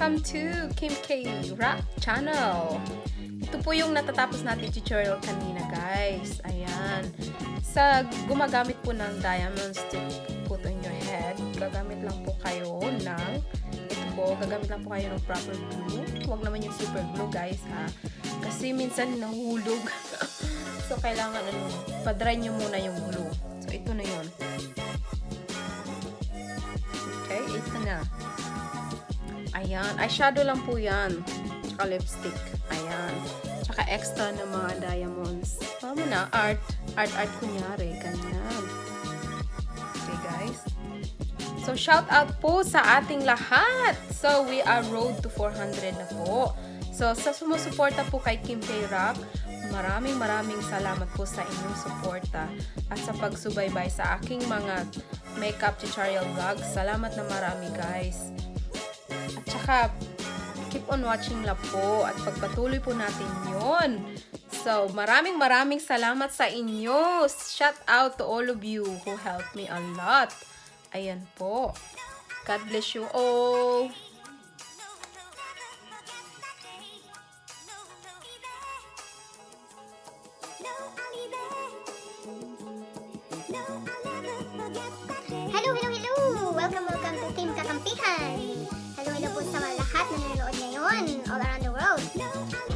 welcome to Kim K Rock Channel. Ito po yung natatapos natin tutorial kanina, guys. Ayan. Sa gumagamit po ng diamonds to put on your head, gagamit lang po kayo ng gagamit lang po kayo ng proper glue. Huwag naman yung super glue, guys, ha. Kasi minsan nahulog. So, kailangan pa-dry nyo muna yung glue. So, ito na yun. Okay, ito na. Ayan. Eyeshadow lang po yan. Tsaka lipstick. Ayan. Tsaka extra ng mga diamonds. Tama na. Art kunyari. Ganyan. Okay, guys. So, shout out po sa ating lahat. So, we are road to 400 na po. So, sa sumusuporta po kay Kim K Rock, maraming salamat po sa inyong suporta at sa pagsubaybay sa aking mga makeup tutorial vlogs. Salamat na marami, guys. At saka, keep on watching lang po at pagpatuloy po natin yun. So, maraming salamat sa inyo. Shout out to all of you who helped me a lot. Ayan po. God bless you all. Hello! Welcome to Team Kakampihan! Hello po sa lahat na nanonood ngayon all around the world.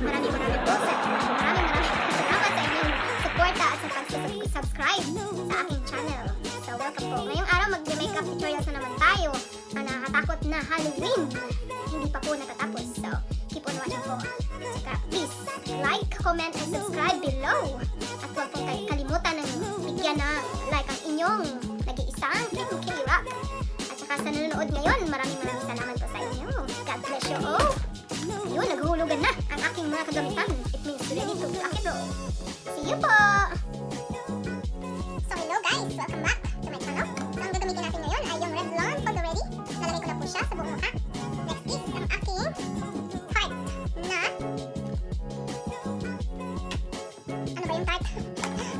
Maraming po maraming salamat sa inyong suporta at sa pag-subscribe sa aking channel. So, welcome po. Ngayong araw, mag-makeup tutorials na naman tayo na nakakatakot na Halloween. Hindi pa po natatapos. So, keep on watching po. Saka, please, like, comment, and subscribe below. At huwag pong kalimutan ng bigyan na like ang inyong nag-iisang Kim K Rock. At saka sa nanonood ngayon, maraming salamat po sa inyo. God bless you all. Ayun, naghulugan na ang aking mga kagamitan. It means ready to rock and roll. See you po! So hello guys, welcome back to my channel. So ang gagamitin natin ngayon ay yung red blonde photo ready. Lalagay ko na po siya sa buong mukha. Next is ang aking tart na ano ba yung tart?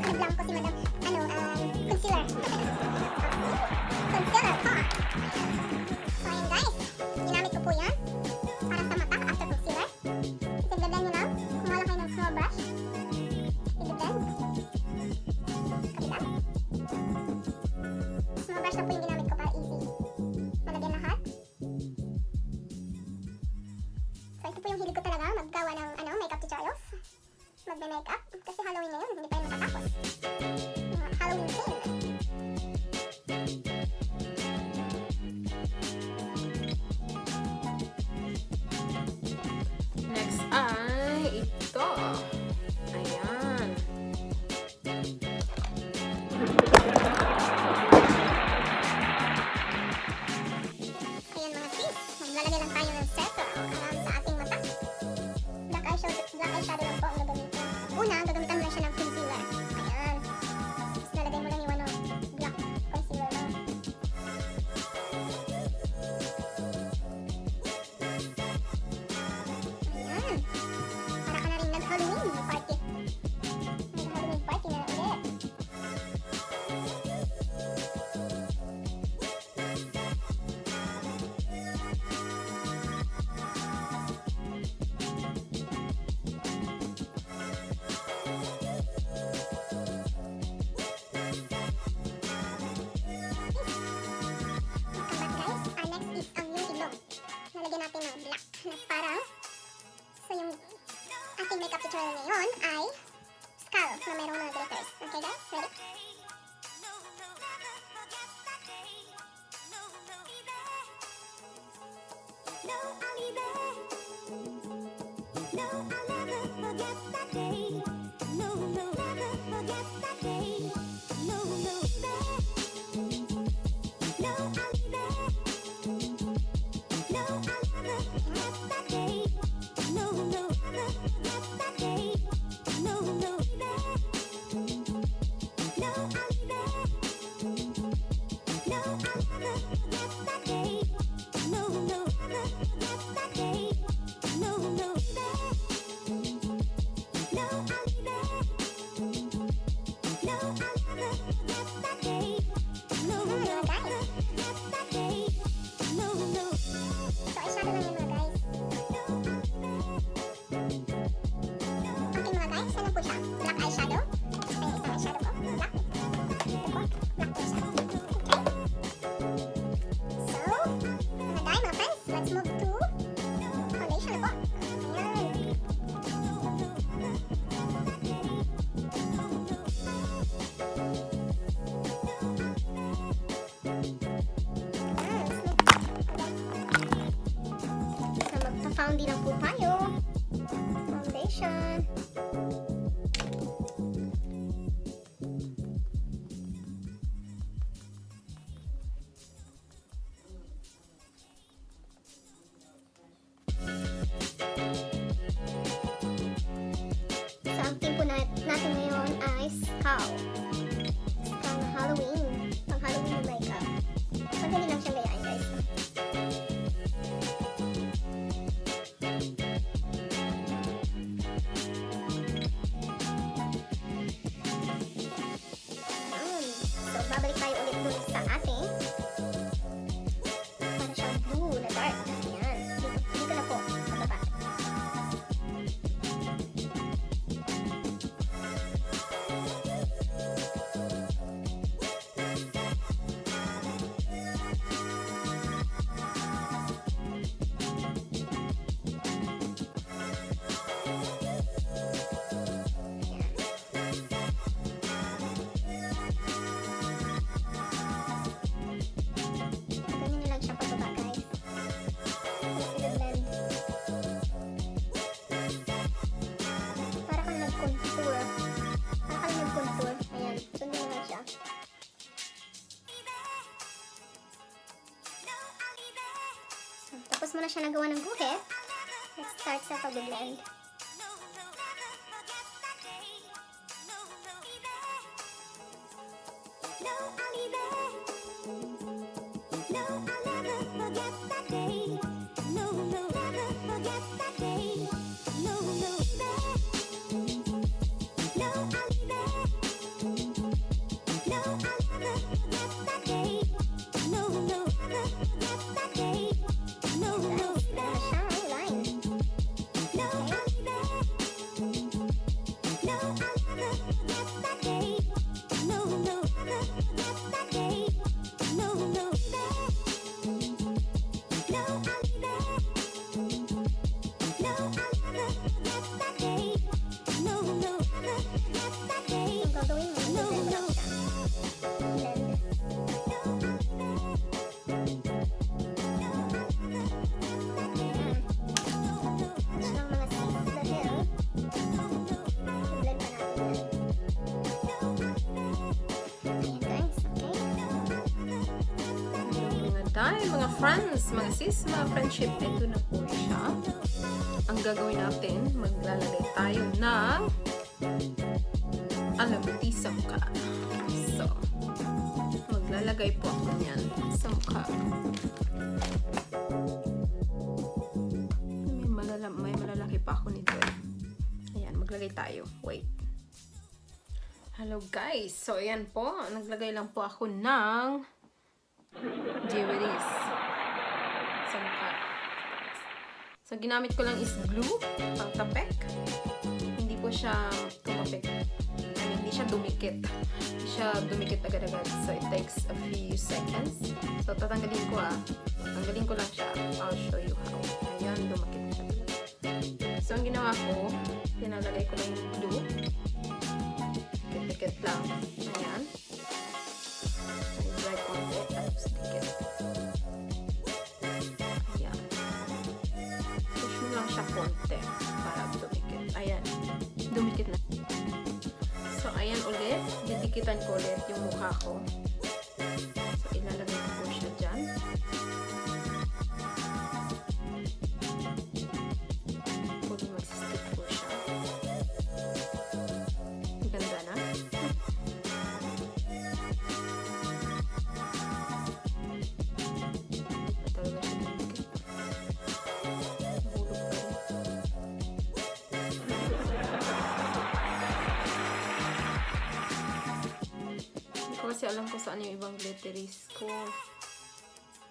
Nag-blank ko si madam. Concealer. Concealer pa. So ayan guys, ginamit ko po yan para sa mata after concealer. Itigdadan nyo lang, kumuha kayo ng small brush. Itigdadan. Kabila. Small brush na po yung ginamit ko para easy malagyan lahat. So ito po yung hilig ko talaga, maggawa ng makeup tutorials. Magbe-makeup. Kasi Halloween na yun, hindi pa yun matatapos. Halloween theme. Next ay ito. Ayan. Ayan mga sis, maglalagay lang tayo ng setter sa ating mata. Black eyeshadow lang po ang gagamitin. Una, gagamitan mo lang siya ng concealer. Ayan. Tapos lalagay mo lang yung black concealer lang. Ayan. Para ka na rin nag-Halloween party. Nag-Halloween party na ulit. Ating makeup tutorial ngayon ay skull na mayroong mga glitters. Okay guys, ready? No. foundation. So, ang theme po natin ngayon ay skull. Skull na Halloween. Pang Halloween na makeup. Madali lang siyang gayain, guys. So, babalik tayo ulit dun sa ating para siyang blue na dark. Ayan. Dito na po. Sa baba. Ganyan na lang siya pababa, guys. I-blend. Para kang nag-contour. Ayan. Sundin na lang siya. So, tapos mo na siya nagawa ng guhit. Let's start sa pag-blend. Mga friends, mga sis, mga friendship, ito na po siya. Ang gagawin natin, maglalagay tayo ng alabuti sa mukha. So, maglalagay po ako niyan sa mukha. May malalaki pa ako nito eh. Ayan, maglagay tayo. Wait. Hello guys! So, ayan po. Naglagay lang po ako ng jewelries sa mukha. So, ginamit ko lang is glue, pang tapek. Hindi po siya tumapik. Hindi siya dumikit. Hindi siya dumikit agad-agad. So, it takes a few seconds. So, tatanggalin ko Tanggalin ko lang siya. I'll show you how. Ayan, dumakit siya. So, ang ginawa ko, pinalagay ko lang yung glue. Dikit-dikit lang. Ayan. Dry konti. Tapos dikit. Ayan. Push mo lang siya konti para dumikit. Ayan. Dumikit na. So, ayan ulit. Didikitan ko ulit yung mukha ko. So, ilalagay ko po siya dyan. Pwede mag-stick po siya. Ganda na. Talaga siya dumikit. Hulog pa rin. Hindi ko kasi alam kung saan yung ibang glitteries ko.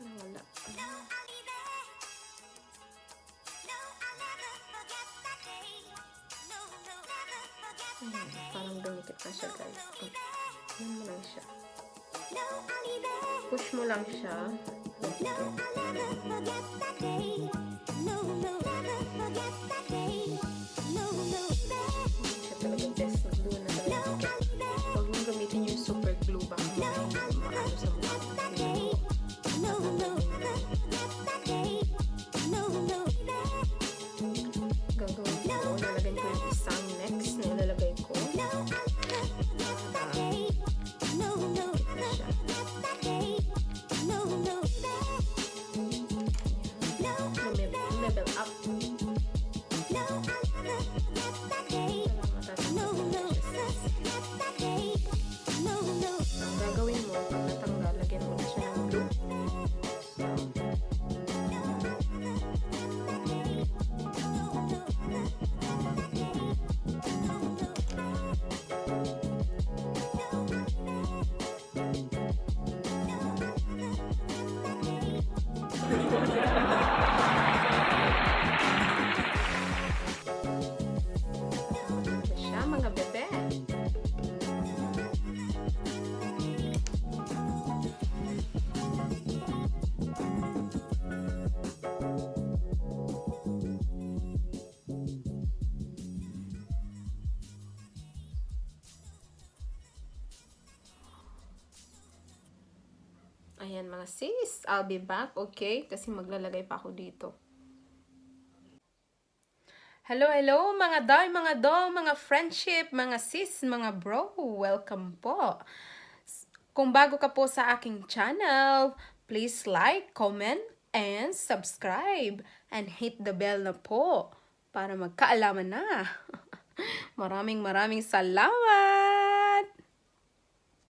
Wala. Parang dumikit na siya, guys. Yan mo lang siya. Push mo lang siya. Siya talaga best glue na talaga. Huwag mong gamitin yung super glue. Baka maano sa mukha. Gagawin ko. Lalagyan ko yung Ito siya, mga bebe. Ayan mga sis, I'll be back, okay? Kasi maglalagay pa ako dito. Hello, hello mga day, mga dong, mga friendship, mga sis, mga bro. Welcome po. Kung bago ka po sa aking channel, please like, comment, and subscribe. And hit the bell na po para magkaalaman na. Maraming salamat!